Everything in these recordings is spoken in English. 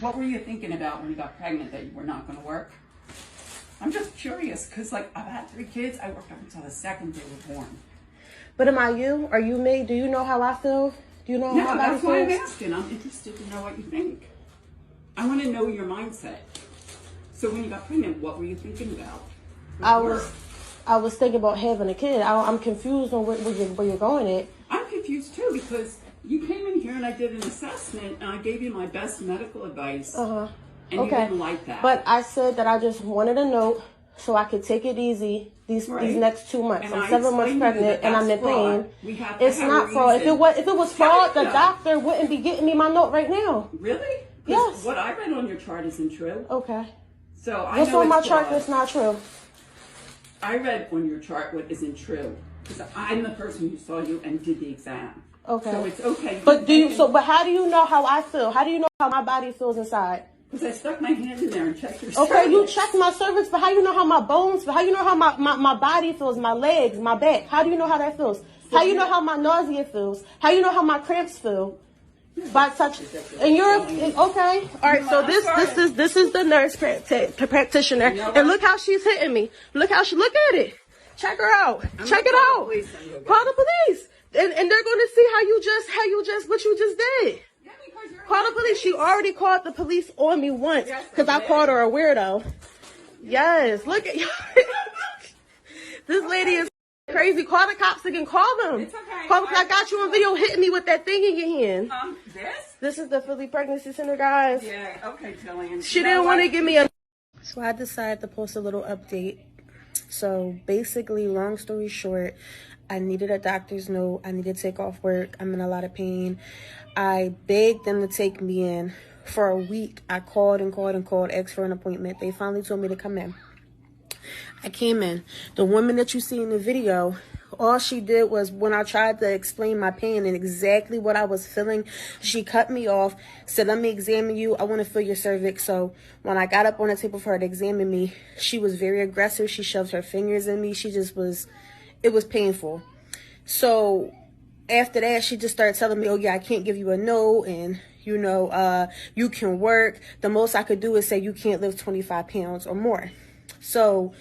What were you thinking about when you got pregnant, that you were not going to work? I'm just curious, because, like, I've had 3 kids. I worked up until the second they were born. But am I you? Are you me? Do you know how I feel? Do you know how my body that's why I'm feels? asking. I'm interested to know what you think. I want to know your mindset. So when you got pregnant, what were you thinking about? I was thinking about having a kid. I'm confused on where you're going at. I'm confused too, because you came in here and I did an assessment and I gave you my best medical advice. And you didn't like that. But I said that I just wanted a note so I could take it easy these next 2 months. And I'm 7 months pregnant and I'm in pain. It's not fraud. If it was fraud, the doctor wouldn't be getting me my note right now. Really? Yes. What I read on your chart isn't true. Okay. So I What's know on my it's chart fraud. that's not true? I read on your chart what isn't true, because I'm the person who saw you and did the exam. Okay. So it's okay. But but how do you know how I feel? How do you know how my body feels inside? Because I stuck my hand in there and checked your cervix. Okay, you checked my cervix, but how you know how my bones feel? How you know how my body feels, my legs, my back? How do you know how that feels? How you know how my nausea feels? How you know how my cramps feel? By touch, and you're okay. All right, so this is the nurse practitioner, and look how she's hitting me. Look at it. Check her out. Check it out. Call the police, and they're going to see what you just did. Call the police. She already called the police on me once because I called her a weirdo. Yes, look at you. This lady is crazy. Call the cops again. Call them. It's okay. Call them. I got you on video hitting me with that thing in your hand. This is the Philly Pregnancy Center, guys. Yeah, okay, Jillian. She didn't want to give me a... So I decided to post a little update. So basically, long story short, I needed a doctor's note. I needed to take off work. I'm in a lot of pain. I begged them to take me in. For a week, I called, asked for an appointment. They finally told me to come in. I came in. The woman that you see in the video, all she did was, when I tried to explain my pain and exactly what I was feeling, she cut me off, said, let me examine you. I want to feel your cervix. So when I got up on the table for her to examine me, she was very aggressive. She shoved her fingers in me. It was painful. So after that, she just started telling me, oh yeah, I can't give you a no, and you can work. The most I could do is say you can't lift 25 pounds or more. So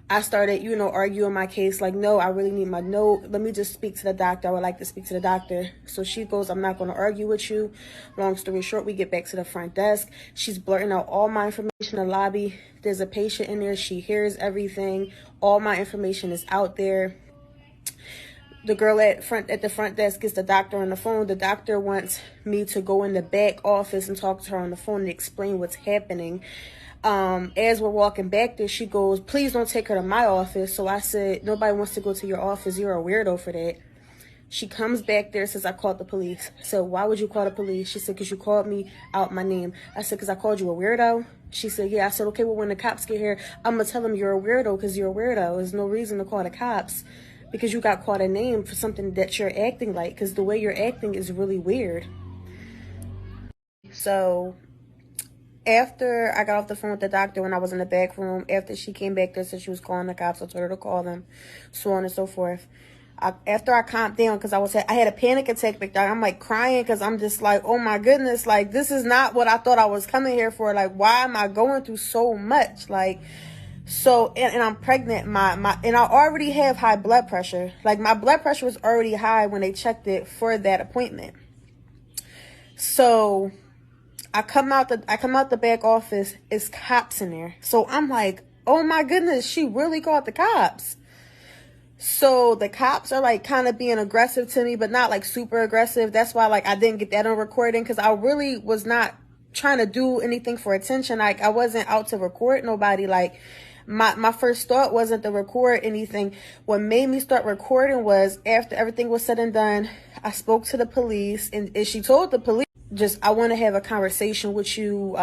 I started, arguing my case, like, no, I really need my note. Let me just speak to the doctor. I would like to speak to the doctor. So she goes, I'm not going to argue with you. Long story short, we get back to the front desk. She's blurting out all my information in the lobby. There's a patient in there. She hears everything. All my information is out there. The girl at the front desk gets the doctor on the phone. The doctor wants me to go in the back office and talk to her on the phone and explain what's happening. As we're walking back there, she goes, please don't take her to my office. So I said, nobody wants to go to your office. You're a weirdo for that. She comes back there, says, I called the police. So why would you call the police? She said, because you called me out my name. I said, because I called you a weirdo. She said, yeah. I said, okay, well, when the cops get here, I'm going to tell them you're a weirdo because you're a weirdo. There's no reason to call the cops because you got called a name for something that you're acting like, because the way you're acting is really weird. So after I got off the phone with the doctor, when I was in the back room, after she came back there, said she was calling the cops, I told her to call them, so on and so forth. After I calmed down, because I had a panic attack back there, I'm like crying because I'm just like, oh my goodness, like this is not what I thought I was coming here for. Like, why am I going through so much? Like, so, and I'm pregnant, and I already have high blood pressure. Like, my blood pressure was already high when they checked it for that appointment. So I come out the back office, it's cops in there. So I'm like, oh my goodness, she really called the cops. So the cops are like kind of being aggressive to me, but not like super aggressive. That's why like I didn't get that on recording, because I really was not trying to do anything for attention. Like, I wasn't out to record nobody. Like, my first thought wasn't to record anything. What made me start recording was, after everything was said and done, I spoke to the police, and she told the police, I want to have a conversation with you,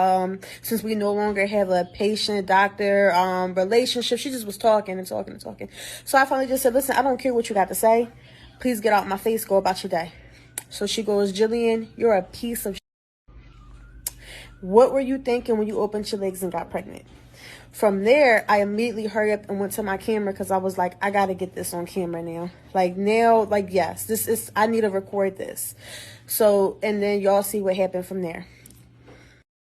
since we no longer have a patient-doctor relationship. She just was talking and talking and talking. So I finally just said, listen, I don't care what you got to say. Please get out my face. Go about your day. So she goes, Jillian, you're a piece of shit. What were you thinking when you opened your legs and got pregnant? From there, I immediately hurried up and went to my camera, because I was like, I got to get this on camera now. Like, yes, I need to record this. So, and then y'all see what happened from there.